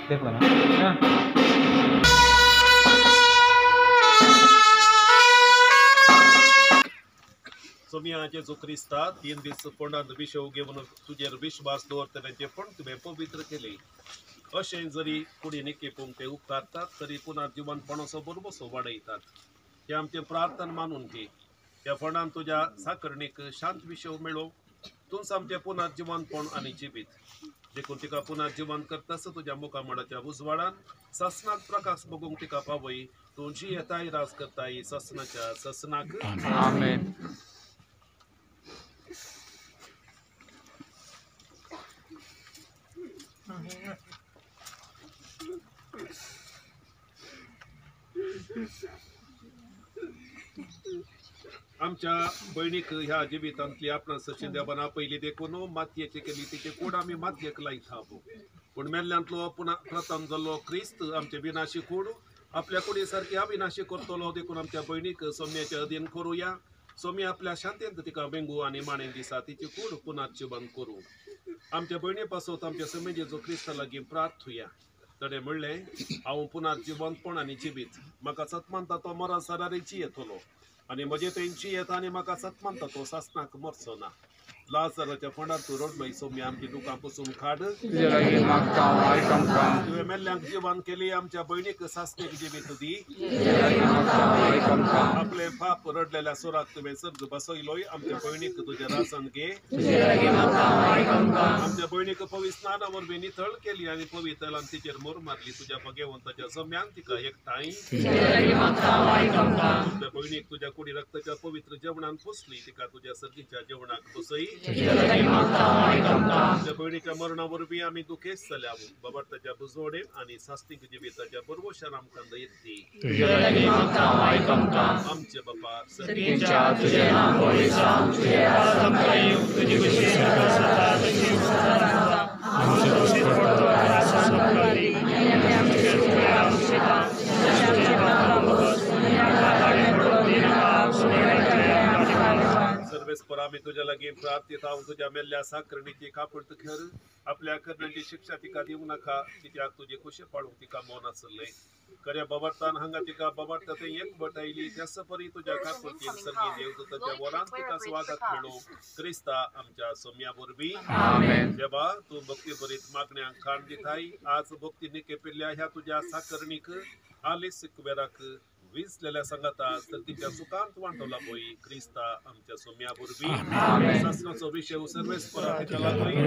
देखला ना सोमिया जेजू ख्रिस्ता 3 दीस कोणांत विषव घेवन तुजेर विश्वास दवरतल्यांचे पण तुवें पवित्र केले अशें जरी कुडी निकेपूंक ते उपकारतात तरी पुनर्जीवनपणाचो बरोबसो वाडयतात हे आमचे प्रार्थना मानून घे त्या फंडान तुज्या साकरणीक शांत विषव मेळो तूं सामकें पुनर्जीवनपण आनी जिवीत देखून तिका पुनर्जीवन करतास तुज्या मुखामळाच्या उजवाडान ससनाक प्रकाश बगूंक तिका पावय तूं जी येताय राज करताय ससनाच्या ससनाक आमेन आमच्या बहिणीक ह्या जिवितांतली आपण सचिन देवाना पयली देखून मातयेची केली तिचे कूड आमी मातयेक लायत आहो पूण मेल्ल्यांतलो पुन्हा प्रथम जाल्लो क्रिस्त आमचे विनाशी कूड आपल्या कुडी सारकी अविनाशी करतलो देखून आमच्या बहिणीक सोम्याच्या अधीन करूया सोमी आपल्या शांतेंत तिका वेंगू आनी माणेन दिसा तिची कूड पुनर्जीवन करू आमच्या बहिणी पासत आमच्या समेजेचो क्रिस्ता लागीं प्रार्थुया तडे म्हणलें हांव पुनर्जीवनपण आनी जिवीत म्हाका सतमानता तो मरा सरारीची येतलो आनी म्हजे तेंची येता आनी म्हाका सतमानता तो सासनाक मरचो ना लाजराच्या फंडार तूं रडलय सोमी आमची दुकां पसून खाड तुवें मेल्ल्यांक जिवन केली आमच्या बहिणीक सासणेक जिवीत दी आपले पाप रडलेल्या सुराक तुवें सर्ग बसयलोय आमच्या बहिणीक तुज्या रासन घे आमच्या बहिणीक पवित्र स्नाना वरवीं नितळ केली आनी पवित्रान तिचेर मोर मारली तुज्या भगवंताच्या जम्यांक तिका एकठांय तुज्या बहिणीक तुज्या कुडी रक्ताच्या पवित्र जेवणान पुसली तिका तुज्या सर्गीच्या जेवणाक बसय आमच्या बहिणीच्या मरणा वरवीं आमी दुखेस जाल्या बाबार्ताच्या बुजवडे आनी सास्तीक जिविताच्या बरोबशान आमकां दयेती आमचे बापा सर्वेस्पर आम्ही तुझ्या लागीं प्रार्थीत आहोत तुझ्या मेल्ल्या साकरणीची कापड खर आपल्या करण्याची शिक्षा तिका दिवं नाका कित्याक तुझे खुशी पाडूंक तिका मौन आसले खऱ्या बाबार्तान हांगा तिका बाबार्ता ते एक बटायली त्यास परी तुझ्या कापडची सर्गी देवदूताच्या वरान तिका स्वागत मेळो क्रिस्ता आमच्या सोम्या वरवीं देवा तू भक्ती बरीत मागण्यांक खाण दिताय आज भक्तीने केपिल्ल्या ह्या तुझ्या साकरणीक आलीस कुबेराक विसलेल्या संगता तर तिच्या सुखांत वांटवला पळय क्रिस्ता आमच्या सोम्या वरवीं शास्त्राचो विषय सर्वेस्परा तिका लागय